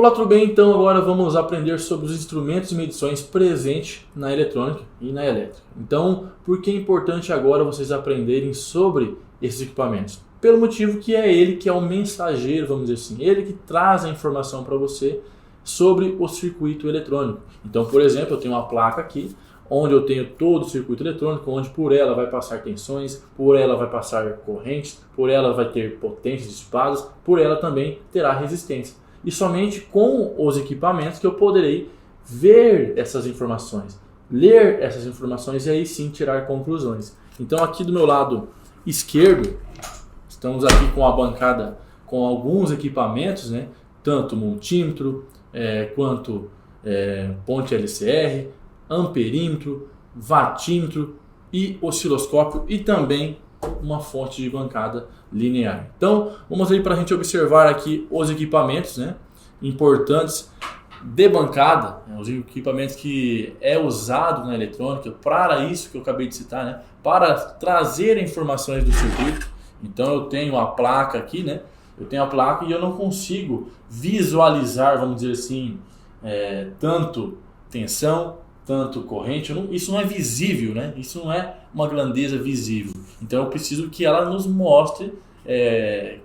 Olá, tudo bem? Então agora vamos aprender sobre os instrumentos e medições presentes na eletrônica e na elétrica. Então, por que é importante agora vocês aprenderem sobre esses equipamentos? Pelo motivo que é ele que é o mensageiro, vamos dizer assim, ele que traz a informação para você sobre o circuito eletrônico. Então, por exemplo, eu tenho uma placa aqui, onde eu tenho todo o circuito eletrônico, onde por ela vai passar tensões, por ela vai passar correntes, por ela vai ter potências dissipadas, por ela também terá resistência. E somente com os equipamentos que eu poderei ver essas informações, ler essas informações e aí sim tirar conclusões. Então aqui do meu lado esquerdo, estamos aqui com a bancada com alguns equipamentos, né? Tanto multímetro quanto ponte LCR, amperímetro, watímetro e osciloscópio e também uma fonte de bancada linear. Então vamos aí para a gente observar aqui os equipamentos, né, importantes de bancada, né, os equipamentos que é usado na eletrônica para isso que eu acabei de citar, né, para trazer informações do circuito. Então eu tenho a placa aqui, né, eu tenho a placa e eu não consigo visualizar, vamos dizer assim, tanto tensão, tanto corrente, isso não é visível, né? Isso não é uma grandeza visível. Então eu preciso que ela nos mostre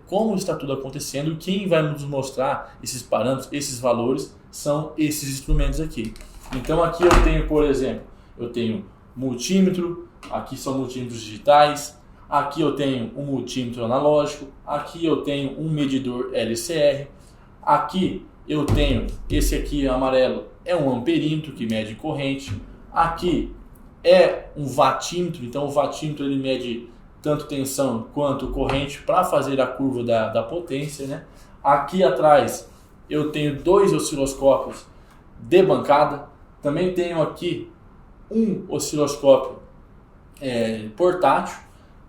como está tudo acontecendo, e quem vai nos mostrar esses parâmetros, esses valores, são esses instrumentos aqui. Então aqui eu tenho, por exemplo, eu tenho multímetro, aqui são multímetros digitais, aqui eu tenho um multímetro analógico, aqui eu tenho um medidor LCR, aqui eu tenho esse aqui amarelo, é um amperímetro que mede corrente. Aqui é um watímetro, então o watímetro ele mede tanto tensão quanto corrente para fazer a curva da potência, né? Aqui atrás eu tenho dois osciloscópios de bancada. Também tenho aqui um osciloscópio portátil.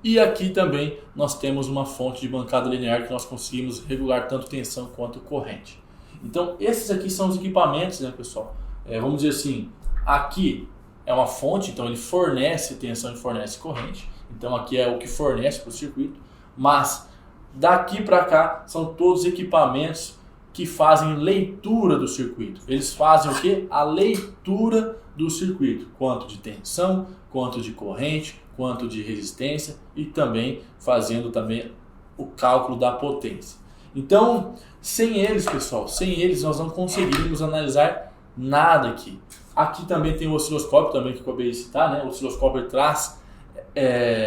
E aqui também nós temos uma fonte de bancada linear que nós conseguimos regular tanto tensão quanto corrente. Então esses aqui são os equipamentos, né, pessoal? Vamos dizer assim, aqui é uma fonte, então ele fornece tensão e fornece corrente. Então aqui é o que fornece para o circuito. Mas daqui para cá são todos equipamentos que fazem leitura do circuito. Eles fazem o quê? A leitura do circuito, quanto de tensão, quanto de corrente, quanto de resistência e também fazendo também o cálculo da potência. Então, sem eles, pessoal, sem eles nós não conseguiríamos analisar nada aqui. Aqui também tem o osciloscópio também que eu acabei de citar, né? O osciloscópio traz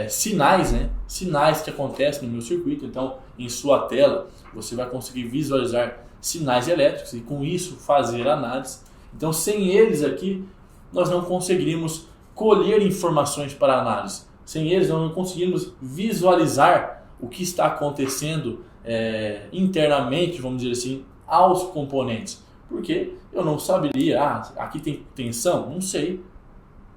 sinais, né? Sinais que acontecem no meu circuito. Então, em sua tela, você vai conseguir visualizar sinais elétricos e com isso fazer análise. Então, sem eles aqui, nós não conseguiríamos colher informações para análise. Sem eles, nós não conseguiríamos visualizar o que está acontecendo internamente, vamos dizer assim, aos componentes. Porque eu não saberia, aqui tem tensão? Não sei.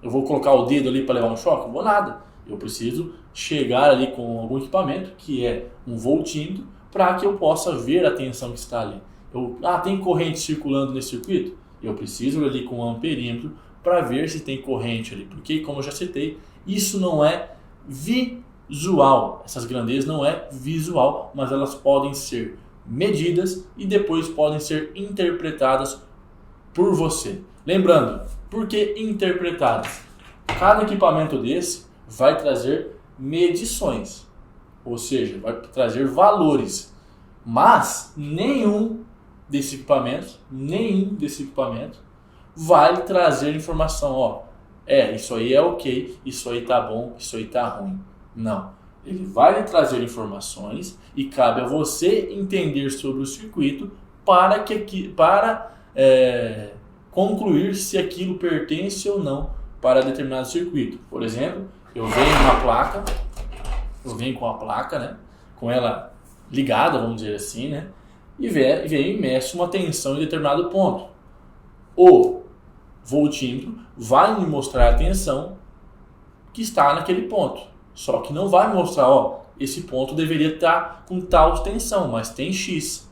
Eu vou colocar o dedo ali para levar um choque? Não vou nada. Eu preciso chegar ali com algum equipamento, que é um voltímetro, para que eu possa ver a tensão que está ali. Tem corrente circulando nesse circuito? Eu preciso ir ali com um amperímetro para ver se tem corrente ali. Porque, como eu já citei, isso não é visual. Essas grandezas não é visual, mas elas podem ser medidas e depois podem ser interpretadas por você. Lembrando, por que interpretadas? Cada equipamento desse vai trazer medições, ou seja, vai trazer valores, mas nenhum desses equipamentos vai trazer informação, isso aí é ok, isso aí tá bom, isso aí tá ruim. Não. Ele vai lhe trazer informações e cabe a você entender sobre o circuito para concluir se aquilo pertence ou não para determinado circuito. Por exemplo, eu venho com a placa, né, com ela ligada, vamos dizer assim, né, e venho e meço uma tensão em determinado ponto. O voltímetro vai me mostrar a tensão que está naquele ponto. Só que não vai mostrar, esse ponto deveria estar com tal tensão, mas tem X.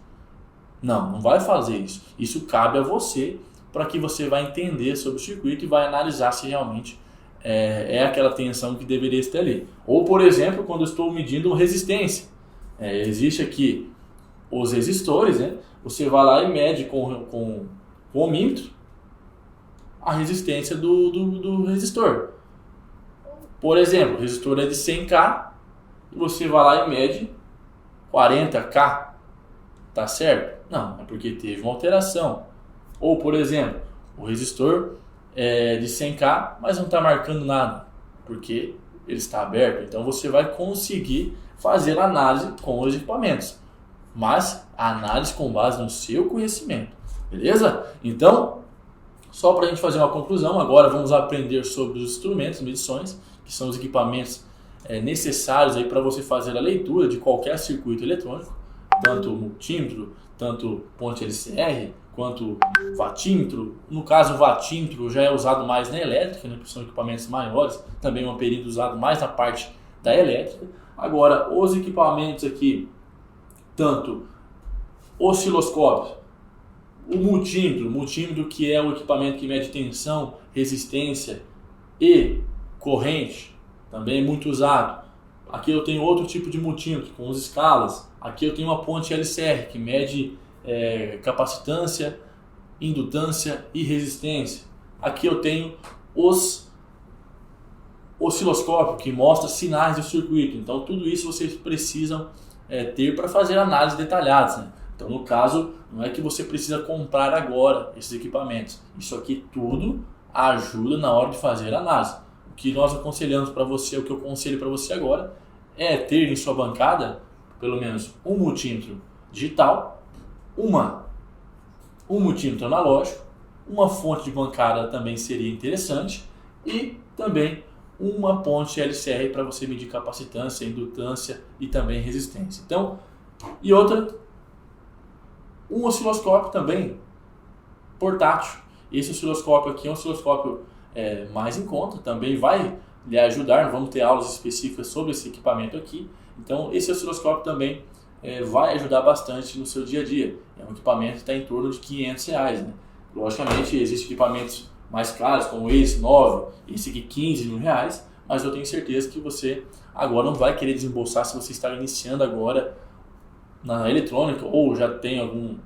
Não vai fazer isso. Isso cabe a você, para que você vai entender sobre o circuito e vai analisar se realmente é aquela tensão que deveria estar ali. Ou, por exemplo, quando eu estou medindo resistência. Existe aqui os resistores, né? Você vai lá e mede com o ohmímetro a resistência do resistor. Por exemplo, o resistor é de 100K e você vai lá e mede 40K. Tá certo? Não, é porque teve uma alteração. Ou, por exemplo, o resistor é de 100K, mas não está marcando nada, porque ele está aberto. Então você vai conseguir fazer a análise com os equipamentos, mas a análise com base no seu conhecimento. Beleza? Então, só para a gente fazer uma conclusão, agora vamos aprender sobre os instrumentos, medições, que são os equipamentos necessários para você fazer a leitura de qualquer circuito eletrônico, tanto multímetro, tanto ponte LCR, quanto watímetro. No caso, o watímetro já é usado mais na elétrica, né, porque são equipamentos maiores, também é um período usado mais na parte da elétrica. Agora, os equipamentos aqui, tanto osciloscópio, o multímetro que é o equipamento que mede tensão, resistência e corrente, também é muito usado. Aqui eu tenho outro tipo de multímetro, com as escalas. Aqui eu tenho uma ponte LCR, que mede capacitância, indutância e resistência. Aqui eu tenho os osciloscópio, que mostra sinais do circuito. Então tudo isso vocês precisam ter para fazer análises detalhadas, né? Então no caso, não é que você precisa comprar agora esses equipamentos. Isso aqui tudo ajuda na hora de fazer a análise. O que nós aconselhamos para você, o que eu aconselho para você agora, é ter em sua bancada pelo menos um multímetro digital, um multímetro analógico, uma fonte de bancada também seria interessante e também uma ponte LCR para você medir capacitância, indutância e também resistência. Então, e outra, um osciloscópio também portátil. Esse osciloscópio aqui é um osciloscópio mais em conta, também vai lhe ajudar. Vamos ter aulas específicas sobre esse equipamento aqui. Então, esse osciloscópio também vai ajudar bastante no seu dia a dia. É um equipamento que está em torno de R$500, né? Logicamente, existem equipamentos mais caros, como esse 9, esse aqui R$15.000, mas eu tenho certeza que você agora não vai querer desembolsar se você está iniciando agora na eletrônica ou já tem algum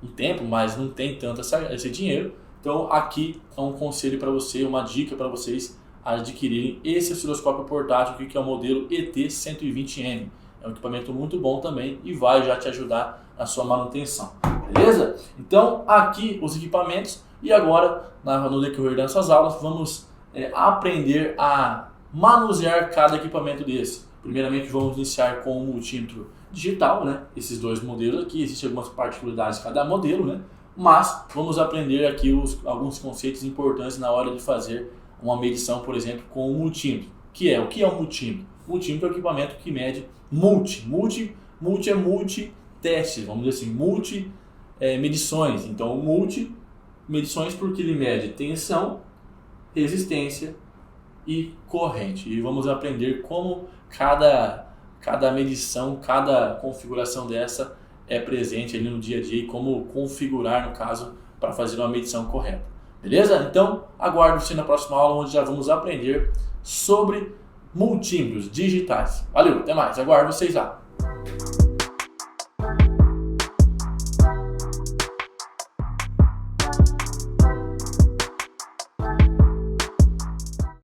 um tempo, mas não tem tanto esse dinheiro. Então aqui é um conselho para você, uma dica para vocês adquirirem esse osciloscópio portátil aqui, que é o modelo ET120M. É um equipamento muito bom também e vai já te ajudar na sua manutenção. Beleza? Então aqui os equipamentos e agora no decorrer das nossas aulas vamos aprender a manusear cada equipamento desse. Primeiramente vamos iniciar com o multímetro digital, né? Esses dois modelos aqui, existem algumas particularidades de cada modelo, né? Mas vamos aprender aqui alguns conceitos importantes na hora de fazer uma medição, por exemplo, com o multímetro. O que é o multímetro? O multímetro é um equipamento que mede multi é multi-testes, vamos dizer assim, medições. Então, medições porque ele mede tensão, resistência e corrente. E vamos aprender como cada medição, cada configuração dessa é presente ali no dia a dia e como configurar, no caso, para fazer uma medição correta. Beleza? Então, aguardo você na próxima aula, onde já vamos aprender sobre multímetros digitais. Valeu, até mais, aguardo vocês lá.